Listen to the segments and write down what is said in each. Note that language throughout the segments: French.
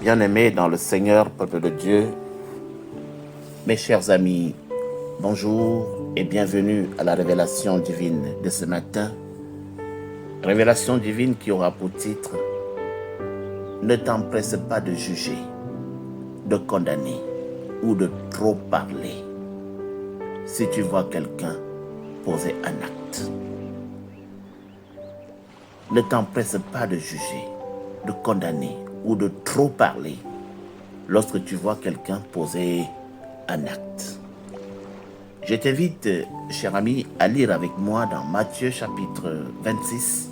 Bien-aimés dans le Seigneur, peuple de Dieu, mes chers amis, bonjour et bienvenue à la révélation divine de ce matin. Révélation divine qui aura pour titre « Ne t'empresse pas de juger, de condamner ou de trop parler si tu vois quelqu'un poser un acte. » Ne t'empresse pas de juger, de condamner ou de trop parler lorsque tu vois quelqu'un poser un acte. Je t'invite, cher ami, à lire avec moi dans Matthieu chapitre 26,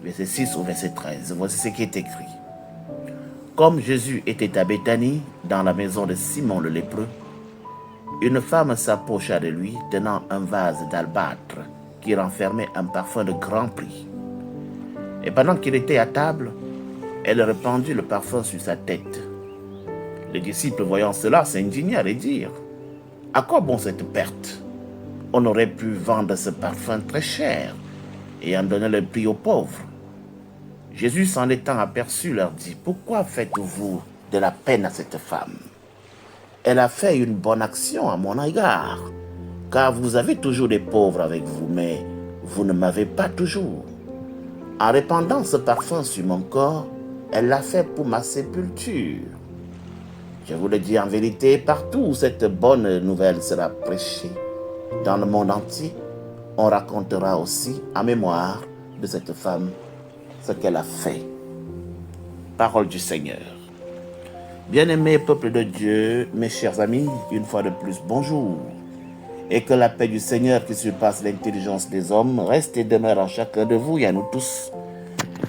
verset 6 au verset 13. Voici ce qui est écrit. Comme Jésus était à Béthanie, dans la maison de Simon le lépreux, une femme s'approcha de lui tenant un vase d'albâtre qui renfermait un parfum de grand prix. Et pendant qu'il était à table, elle répandit le parfum sur sa tête. Les disciples, voyant cela, s'indignèrent et dirent « À quoi bon cette perte? On aurait pu vendre ce parfum très cher et en donner le prix aux pauvres. » Jésus, s'en étant aperçu, leur dit « Pourquoi faites-vous de la peine à cette femme? Elle a fait une bonne action à mon égard, car vous avez toujours des pauvres avec vous, mais vous ne m'avez pas toujours. En répandant ce parfum sur mon corps, elle l'a fait pour ma sépulture. Je vous le dis en vérité, partout où cette bonne nouvelle sera prêchée, dans le monde entier, on racontera aussi en mémoire de cette femme ce qu'elle a fait. » Parole du Seigneur. Bien-aimés peuple de Dieu, mes chers amis, une fois de plus, bonjour. Et que la paix du Seigneur qui surpasse l'intelligence des hommes reste et demeure en chacun de vous et à nous tous,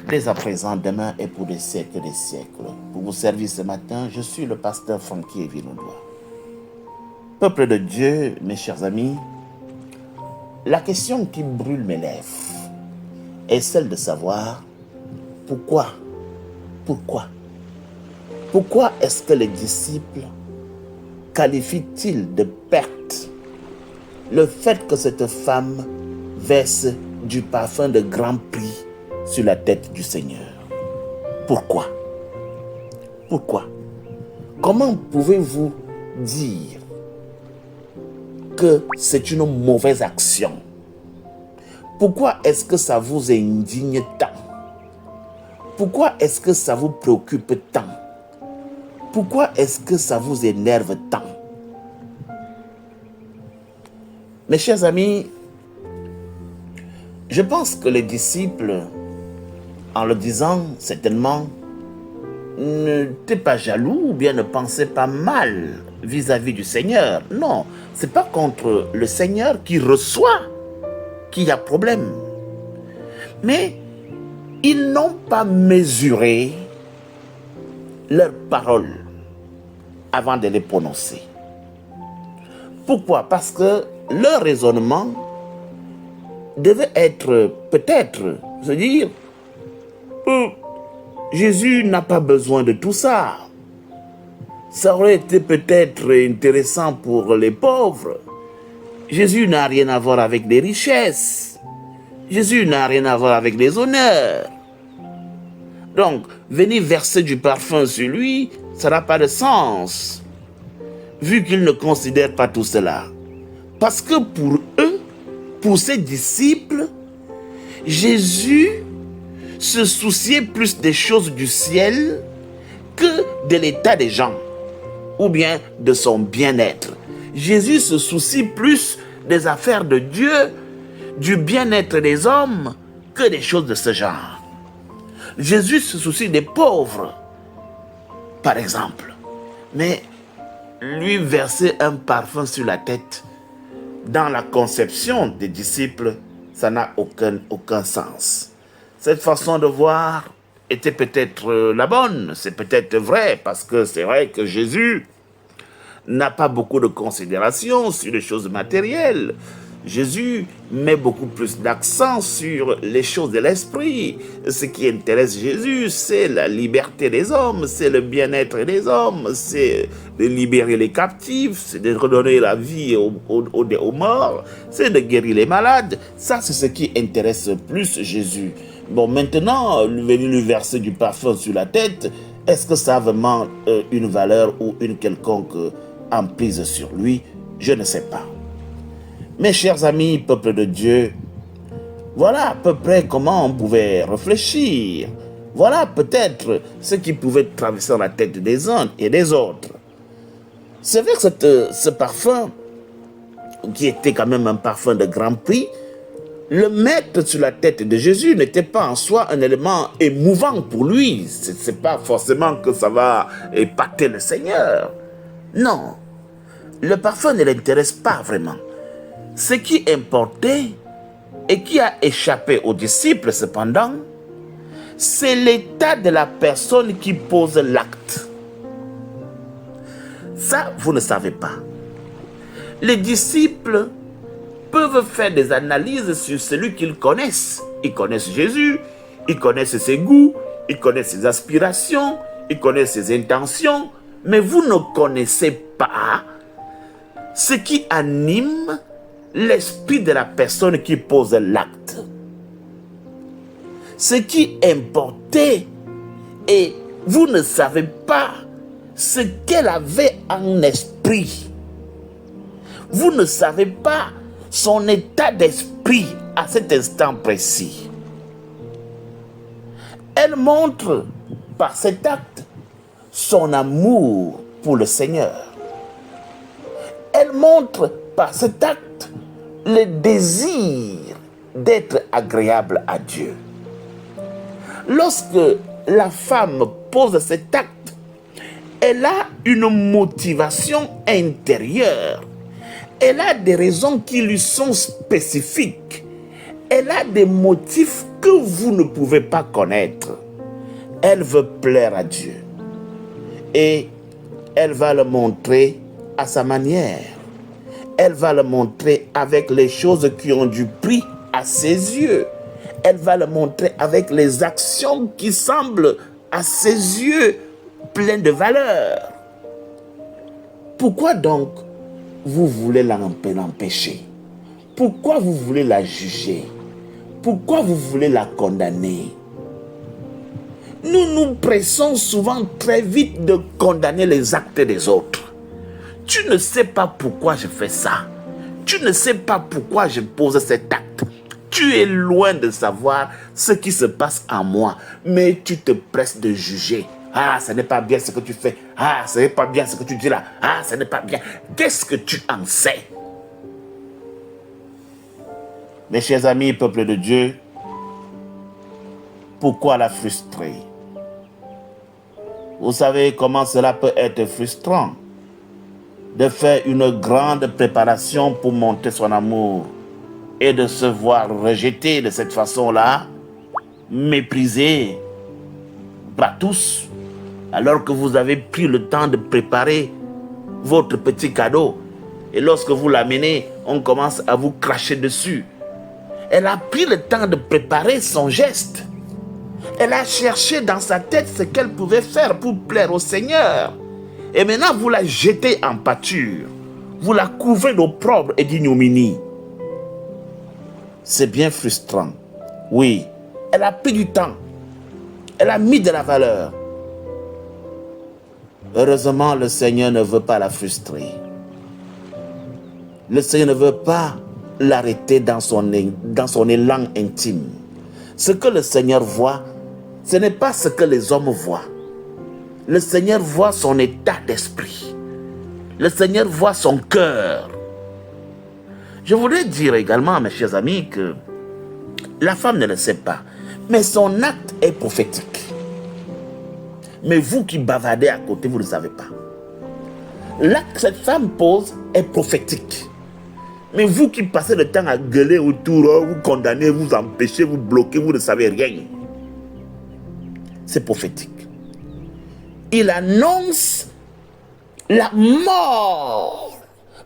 dès à présent, demain et pour des siècles des siècles. Pour vous servir ce matin, je suis le pasteur Francky Villoudois. Peuple de Dieu, mes chers amis, la question qui brûle mes lèvres est celle de savoir pourquoi est-ce que les disciples qualifient-ils de perte le fait que cette femme verse du parfum de grand prix sur la tête du Seigneur? Pourquoi? Comment pouvez-vous dire que c'est une mauvaise action? Pourquoi est-ce que ça vous indigne tant? Pourquoi est-ce que ça vous préoccupe tant? Pourquoi est-ce que ça vous énerve tant? Mes chers amis, je pense que les disciples, en le disant certainement, n'étaient pas jaloux ou bien ne pensaient pas mal vis-à-vis du Seigneur. Non, ce n'est pas contre le Seigneur qui reçoit qu'il y a problème. Mais ils n'ont pas mesuré leurs paroles avant de les prononcer. Pourquoi? Parce que leur raisonnement devait être peut-être, se dire, Jésus n'a pas besoin de tout ça. Ça aurait été peut-être intéressant pour les pauvres. Jésus n'a rien à voir avec les richesses. Jésus n'a rien à voir avec les honneurs. Donc, venir verser du parfum sur lui, ça n'a pas de sens, vu qu'ils ne considèrent pas tout cela. Parce que pour eux, pour ses disciples, Jésus se souciait plus des choses du ciel que de l'état des gens, ou bien de son bien-être. Jésus se soucie plus des affaires de Dieu, du bien-être des hommes, que des choses de ce genre. Jésus se soucie des pauvres, par exemple. Mais lui verser un parfum sur la tête, dans la conception des disciples, ça n'a aucun sens. Cette façon de voir était peut-être la bonne, c'est peut-être vrai, parce que c'est vrai que Jésus n'a pas beaucoup de considération sur les choses matérielles. Jésus met beaucoup plus d'accent sur les choses de l'esprit. Ce qui intéresse Jésus, c'est la liberté des hommes, c'est le bien-être des hommes, c'est de libérer les captifs, c'est de redonner la vie aux morts, c'est de guérir les malades. Ça, c'est ce qui intéresse plus Jésus. Bon, maintenant, venir lui verser du parfum sur la tête, Est-ce que ça a vraiment une valeur ou une quelconque emprise sur lui? Je ne sais pas. Mes chers amis, peuple de Dieu, voilà à peu près comment on pouvait réfléchir. Voilà peut-être ce qui pouvait traverser la tête des uns et des autres. C'est vrai que ce parfum, qui était quand même un parfum de grand prix, le mettre sur la tête de Jésus n'était pas en soi un élément émouvant pour lui. Ce n'est pas forcément que ça va épater le Seigneur. Non, le parfum ne l'intéresse pas vraiment. Ce qui importait et qui a échappé aux disciples cependant, c'est l'état de la personne qui pose l'acte. Ça, vous ne savez pas. Les disciples peuvent faire des analyses sur celui qu'ils connaissent. Ils connaissent Jésus, ils connaissent ses goûts, ils connaissent ses aspirations, ils connaissent ses intentions, mais vous ne connaissez pas ce qui anime l'esprit de la personne qui pose l'acte. Ce qui importait, et vous ne savez pas ce qu'elle avait en esprit. Vous ne savez pas son état d'esprit à cet instant précis. Elle montre par cet acte son amour pour le Seigneur. Elle montre par cet acte le désir d'être agréable à Dieu. Lorsque la femme pose cet acte, elle a une motivation intérieure. Elle a des raisons qui lui sont spécifiques. Elle a des motifs que vous ne pouvez pas connaître. Elle veut plaire à Dieu. Et elle va le montrer à sa manière. Elle va le montrer avec les choses qui ont du prix à ses yeux. Elle va le montrer avec les actions qui semblent à ses yeux pleines de valeur. Pourquoi donc vous voulez l'empêcher? Pourquoi vous voulez la juger? Pourquoi vous voulez la condamner? Nous nous pressons souvent très vite de condamner les actes des autres. Tu ne sais pas pourquoi je fais ça. Tu ne sais pas pourquoi je pose cet acte. Tu es loin de savoir ce qui se passe en moi, mais tu te presses de juger. Ah, ce n'est pas bien ce que tu fais. Ah, ce n'est pas bien ce que tu dis là. Ah, ce n'est pas bien. Qu'est-ce que tu en sais? Mes chers amis, peuple de Dieu, pourquoi la frustrer? Vous savez comment cela peut être frustrant de faire une grande préparation pour monter son amour et de se voir rejeté de cette façon-là, méprisé par tous, alors que vous avez pris le temps de préparer votre petit cadeau. Et lorsque vous l'amenez, on commence à vous cracher dessus. Elle a pris le temps de préparer son geste. Elle a cherché dans sa tête ce qu'elle pouvait faire pour plaire au Seigneur. Et maintenant, vous la jetez en pâture. Vous la couvrez d'opprobre et d'ignominie. C'est bien frustrant. Oui, elle a pris du temps. Elle a mis de la valeur. Heureusement, le Seigneur ne veut pas la frustrer. Le Seigneur ne veut pas l'arrêter dans son élan intime. Ce que le Seigneur voit, ce n'est pas ce que les hommes voient. Le Seigneur voit son état d'esprit. Le Seigneur voit son cœur. Je voudrais dire également, mes chers amis, que la femme ne le sait pas, mais son acte est prophétique. Mais vous qui bavardez à côté, vous ne le savez pas. L'acte que cette femme pose est prophétique. Mais vous qui passez le temps à gueuler autour, vous condamnez, vous empêchez, vous bloquez, vous ne savez rien. C'est prophétique. Il annonce la mort.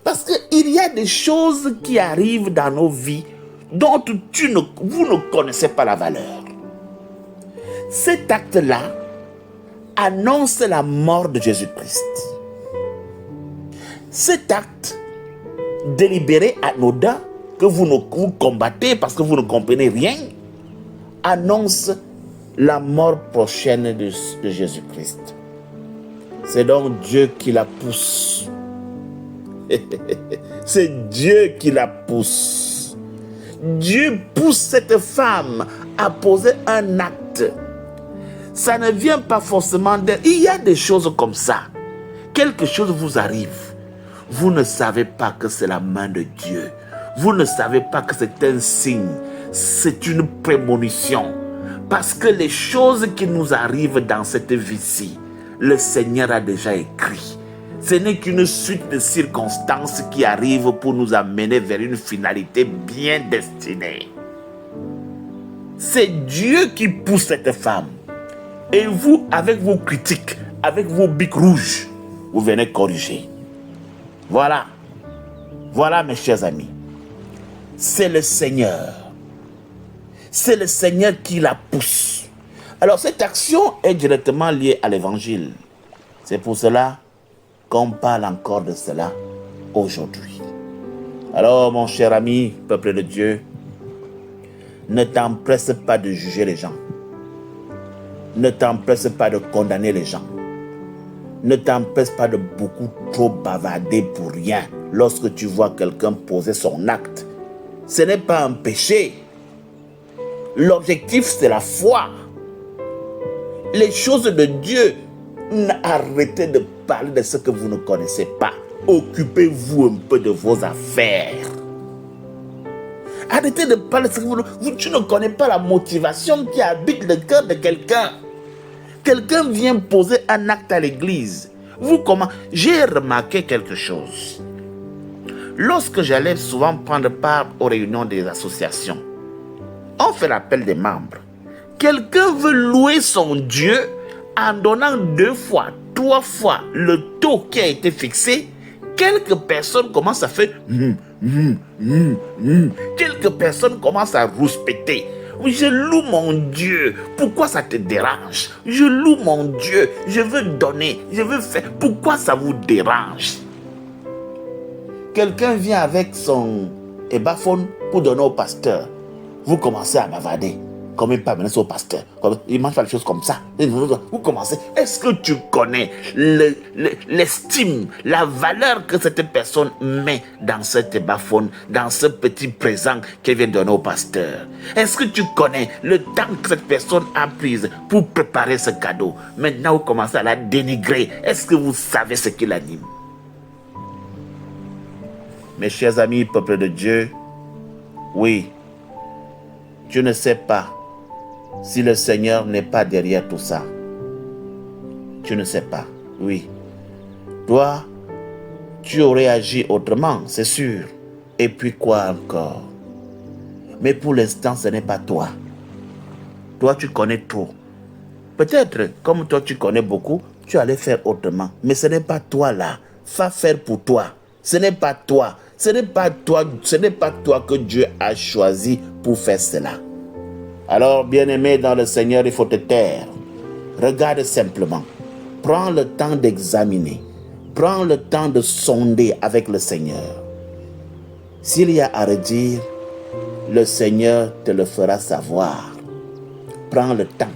Parce qu'il y a des choses qui arrivent dans nos vies dont vous ne connaissez pas la valeur. Cet acte-là annonce la mort de Jésus-Christ. Cet acte délibéré, anodin, que vous combattez parce que vous ne comprenez rien, annonce la mort prochaine de Jésus-Christ. C'est donc Dieu qui la pousse. C'est Dieu qui la pousse. Dieu pousse cette femme à poser un acte. Ça ne vient pas forcément d'elle. Il y a des choses comme ça. Quelque chose vous arrive. Vous ne savez pas que c'est la main de Dieu. Vous ne savez pas que c'est un signe. C'est une prémonition. Parce que les choses qui nous arrivent dans cette vie-ci, le Seigneur a déjà écrit. Ce n'est qu'une suite de circonstances qui arrivent pour nous amener vers une finalité bien destinée. C'est Dieu qui pousse cette femme. Et vous, avec vos critiques, avec vos bics rouges, vous venez corriger. Voilà. Voilà, mes chers amis. C'est le Seigneur. C'est le Seigneur qui la pousse. Alors, cette action est directement liée à l'évangile. C'est pour cela qu'on parle encore de cela aujourd'hui. Alors, mon cher ami, peuple de Dieu, ne t'empresse pas de juger les gens. Ne t'empresse pas de condamner les gens. Ne t'empresse pas de beaucoup trop bavarder pour rien lorsque tu vois quelqu'un poser son acte. Ce n'est pas un péché. L'objectif, c'est la foi. Les choses de Dieu, arrêtez de parler de ce que vous ne connaissez pas. Occupez-vous un peu de vos affaires. Arrêtez de parler de ce que tu ne connais pas la motivation qui habite le cœur de quelqu'un. Quelqu'un vient poser un acte à l'église. J'ai remarqué quelque chose. Lorsque j'allais souvent prendre part aux réunions des associations, on fait l'appel des membres. Quelqu'un veut louer son Dieu en donnant 2 fois, 3 fois le taux qui a été fixé. Quelques personnes commencent à faire quelques personnes commencent à rouspéter. Je loue mon Dieu. Pourquoi ça te dérange? Je loue mon Dieu. Je veux donner. Je veux faire. Pourquoi ça vous dérange? Quelqu'un vient avec son ébaphone pour donner au pasteur. Vous commencez à bavarder. Comme il parle au pasteur. Il mange pas les choses comme ça. Vous commencez. Est-ce que tu connais l'estime, la valeur que cette personne met dans cet ébaphone, dans ce petit présent qu'elle vient donner au pasteur? Est-ce que tu connais le temps que cette personne a pris pour préparer ce cadeau? Maintenant, vous commencez à la dénigrer. Est-ce que vous savez ce qui l'anime? Mes chers amis, peuple de Dieu, oui, tu ne sais pas si le Seigneur n'est pas derrière tout ça. Tu ne sais pas, oui. Toi, tu aurais agi autrement, c'est sûr. Et puis quoi encore? Mais pour l'instant, ce n'est pas toi. Toi, tu connais trop. Peut-être, comme toi, tu connais beaucoup, tu allais faire autrement. Mais ce n'est pas toi là. Va faire pour toi. Ce n'est pas toi. Ce n'est pas toi que Dieu a choisi pour faire cela. Alors, bien-aimé dans le Seigneur, il faut te taire. Regarde simplement. Prends le temps d'examiner. Prends le temps de sonder avec le Seigneur. S'il y a à redire, le Seigneur te le fera savoir. Prends le temps.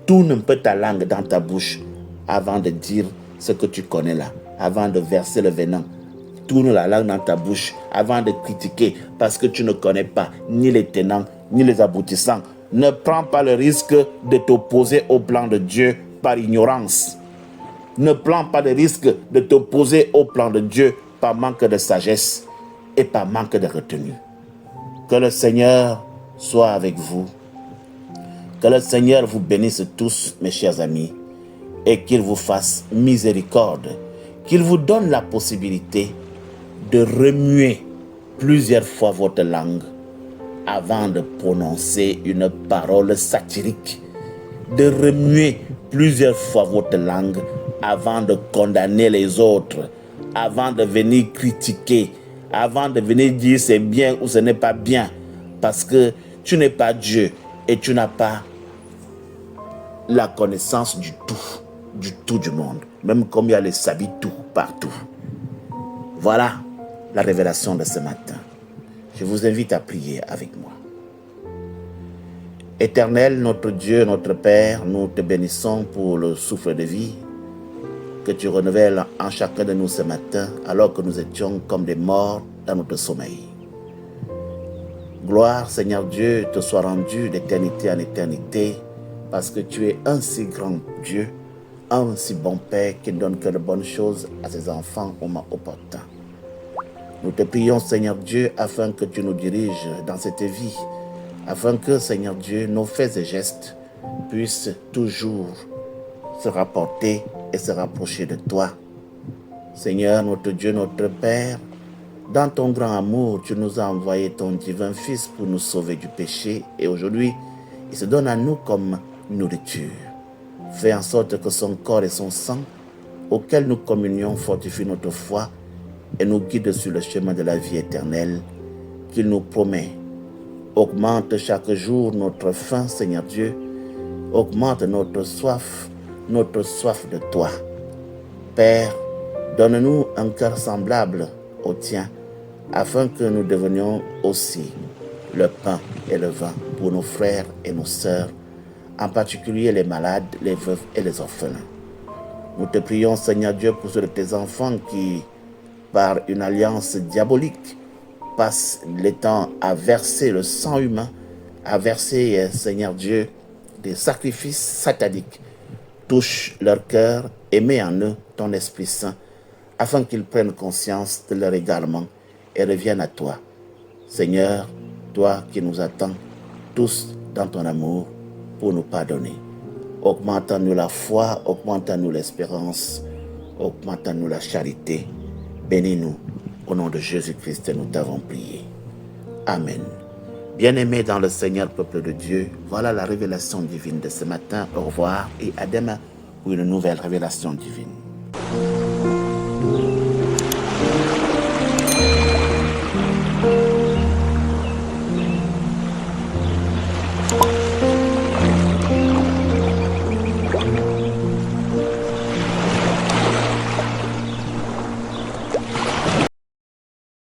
Tourne un peu ta langue dans ta bouche avant de dire ce que tu connais là, avant de verser le venin. Tourne la langue dans ta bouche avant de critiquer parce que tu ne connais pas ni les tenants ni les aboutissants. Ne prends pas le risque de t'opposer au plan de Dieu par ignorance. Ne prends pas le risque de t'opposer au plan de Dieu par manque de sagesse et par manque de retenue. Que le Seigneur soit avec vous. Que le Seigneur vous bénisse tous, mes chers amis, et qu'il vous fasse miséricorde, qu'il vous donne la possibilité de remuer plusieurs fois votre langue avant de prononcer une parole satirique, de remuer plusieurs fois votre langue avant de condamner les autres, avant de venir critiquer, avant de venir dire c'est bien ou ce n'est pas bien, parce que tu n'es pas Dieu et tu n'as pas la connaissance du tout du monde, même comme il y a les savis tout partout. Voilà la révélation de ce matin. Je vous invite à prier avec moi. Éternel, notre Dieu, notre Père, nous te bénissons pour le souffle de vie que tu renouvelles en chacun de nous ce matin, alors que nous étions comme des morts dans notre sommeil. Gloire, Seigneur Dieu, te soit rendue d'éternité en éternité, parce que tu es un si grand Dieu, un si bon Père qui ne donne que de bonnes choses à ses enfants au moment opportun. Nous te prions, Seigneur Dieu, afin que tu nous diriges dans cette vie, afin que, Seigneur Dieu, nos faits et gestes puissent toujours se rapporter et se rapprocher de toi. Seigneur, notre Dieu, notre Père, dans ton grand amour, tu nous as envoyé ton divin Fils pour nous sauver du péché, et aujourd'hui, il se donne à nous comme nourriture. Fais en sorte que son corps et son sang, auxquels nous communions, fortifient notre foi et nous guident sur le chemin de la vie éternelle qu'il nous promet. Augmente chaque jour notre faim, Seigneur Dieu. Augmente notre soif de toi. Père, donne-nous un cœur semblable au tien, afin que nous devenions aussi le pain et le vin pour nos frères et nos sœurs, en particulier les malades, les veuves et les orphelins. Nous te prions, Seigneur Dieu, pour ceux de tes enfants qui, par une alliance diabolique, passent les temps à verser le sang humain, à verser, Seigneur Dieu, des sacrifices sataniques. Touche leur cœur et mets en eux ton Esprit Saint, afin qu'ils prennent conscience de leur égarement et reviennent à toi. Seigneur, toi qui nous attends tous dans ton amour pour nous pardonner. Augmente en nous la foi, augmente en nous l'espérance, augmente en nous la charité. Bénis-nous. Au nom de Jésus-Christ, nous t'avons prié. Amen. Bien-aimés dans le Seigneur, peuple de Dieu, voilà la révélation divine de ce matin. Au revoir et à demain pour une nouvelle révélation divine.